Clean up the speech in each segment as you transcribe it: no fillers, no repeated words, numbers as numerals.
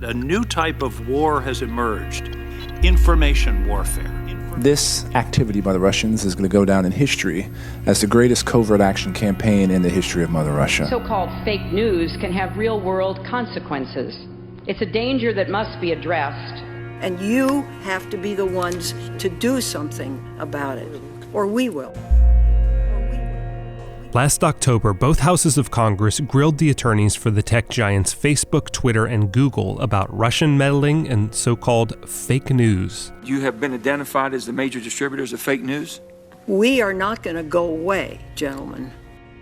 A new type of war has emerged, information warfare. This activity by the Russians is going to go down in history as the greatest covert action campaign in the history of Mother Russia. So-called fake news can have real-world consequences. It's a danger that must be addressed. And you have to be the ones to do something about it, or we will. Last October, both houses of Congress grilled the attorneys for the tech giants Facebook, Twitter, and Google about Russian meddling and so-called fake news. You have been identified as the major distributors of fake news? We are not going to go away, gentlemen.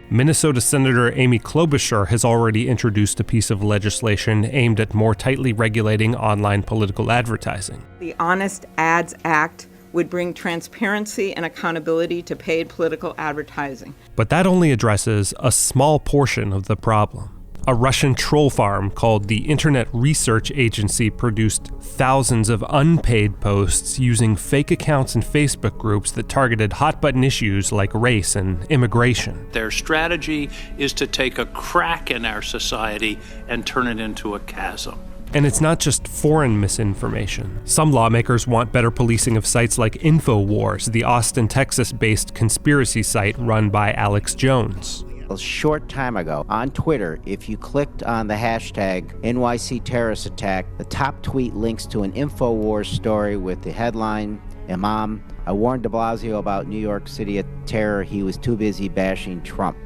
Minnesota Senator Amy Klobuchar has already introduced a piece of legislation aimed at more tightly regulating online political advertising. The Honest Ads Act would bring transparency and accountability to paid political advertising. But that only addresses a small portion of the problem. A Russian troll farm called the Internet Research Agency produced thousands of unpaid posts using fake accounts and Facebook groups that targeted hot-button issues like race and immigration. Their strategy is to take a crack in our society and turn it into a chasm. And it's not just foreign misinformation. Some lawmakers want better policing of sites like InfoWars, the Austin, Texas-based conspiracy site run by Alex Jones. A short time ago on Twitter, if you clicked on the hashtag NYC terrorist attack, the top tweet links to an InfoWars story with the headline, Imam, I warned de Blasio about New York City terror. He was too busy bashing Trump.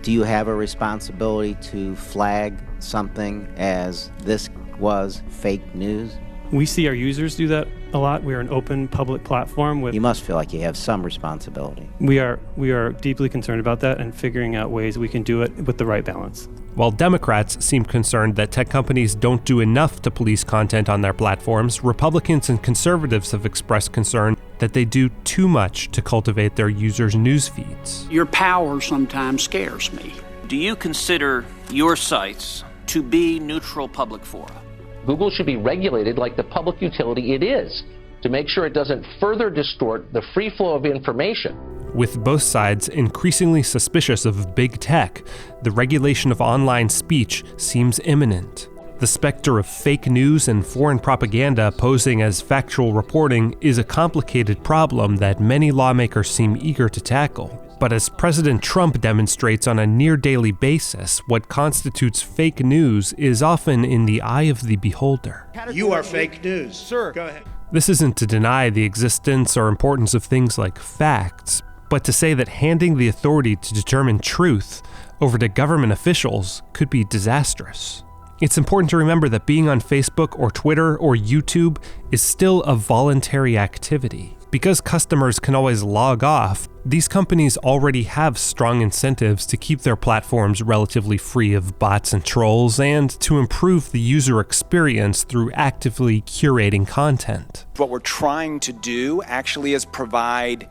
Do you have a responsibility to flag something as this was fake news? We see our users do that a lot. We are an open public platform. You must feel like you have some responsibility. We are deeply concerned about that and figuring out ways we can do it with the right balance. While Democrats seem concerned that tech companies don't do enough to police content on their platforms, Republicans and conservatives have expressed concern that they do too much to cultivate their users' news feeds. Your power sometimes scares me. Do you consider your sites to be neutral public fora? Google should be regulated like the public utility it is, to make sure it doesn't further distort the free flow of information. With both sides increasingly suspicious of big tech, the regulation of online speech seems imminent. The specter of fake news and foreign propaganda posing as factual reporting is a complicated problem that many lawmakers seem eager to tackle. But as President Trump demonstrates on a near-daily basis, what constitutes fake news is often in the eye of the beholder. You are fake news. Sir, go ahead. This isn't to deny the existence or importance of things like facts, but to say that handing the authority to determine truth over to government officials could be disastrous. It's important to remember that being on Facebook or Twitter or YouTube is still a voluntary activity. Because customers can always log off, these companies already have strong incentives to keep their platforms relatively free of bots and trolls and to improve the user experience through actively curating content. What we're trying to do actually is provide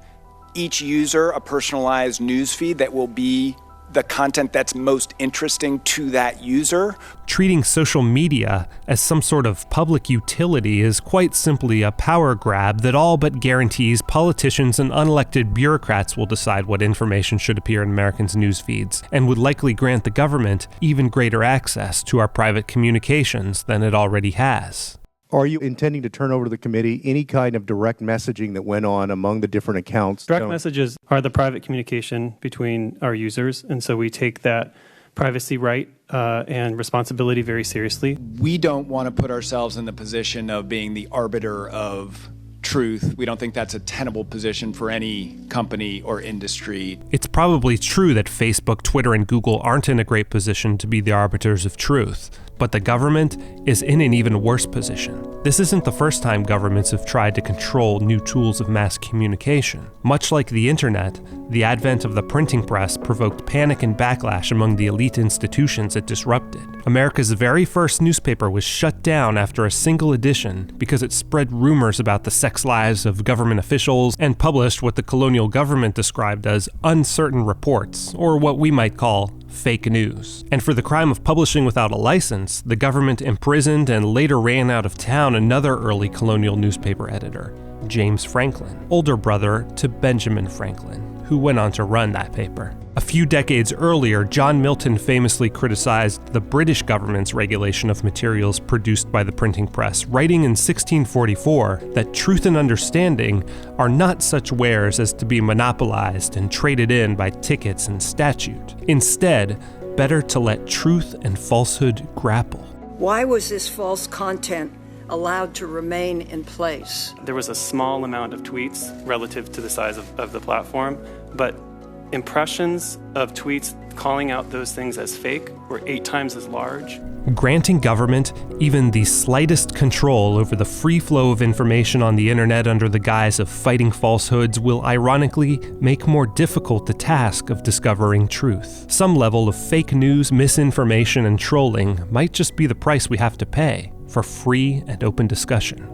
each user a personalized newsfeed that will be the content that's most interesting to that user. Treating social media as some sort of public utility is quite simply a power grab that all but guarantees politicians and unelected bureaucrats will decide what information should appear in Americans' news feeds, and would likely grant the government even greater access to our private communications than it already has. Are you intending to turn over to the committee any kind of direct messaging that went on among the different accounts? Direct messages are the private communication between our users, and so we take that privacy right and responsibility very seriously. We don't want to put ourselves in the position of being the arbiter of truth. We don't think that's a tenable position for any company or industry. It's probably true that Facebook, Twitter, and Google aren't in a great position to be the arbiters of truth. But the government is in an even worse position. This isn't the first time governments have tried to control new tools of mass communication. Much like the internet, the advent of the printing press provoked panic and backlash among the elite institutions it disrupted. America's very first newspaper was shut down after a single edition because it spread rumors about the sex lives of government officials and published what the colonial government described as uncertain reports, or what we might call fake news. And for the crime of publishing without a license, the government imprisoned and later ran out of town another early colonial newspaper editor, James Franklin, older brother to Benjamin Franklin. who went on to run that paper. A few decades earlier, John Milton famously criticized the British government's regulation of materials produced by the printing press, writing in 1644 that truth and understanding are not such wares as to be monopolized and traded in by tickets and statute. Instead, better to let truth and falsehood grapple. Why was this false content allowed to remain in place? There was a small amount of tweets relative to the size of the platform, but impressions of tweets calling out those things as fake were 8 times as large. Granting government even the slightest control over the free flow of information on the internet under the guise of fighting falsehoods will ironically make more difficult the task of discovering truth. Some level of fake news, misinformation, and trolling might just be the price we have to pay for free and open discussion.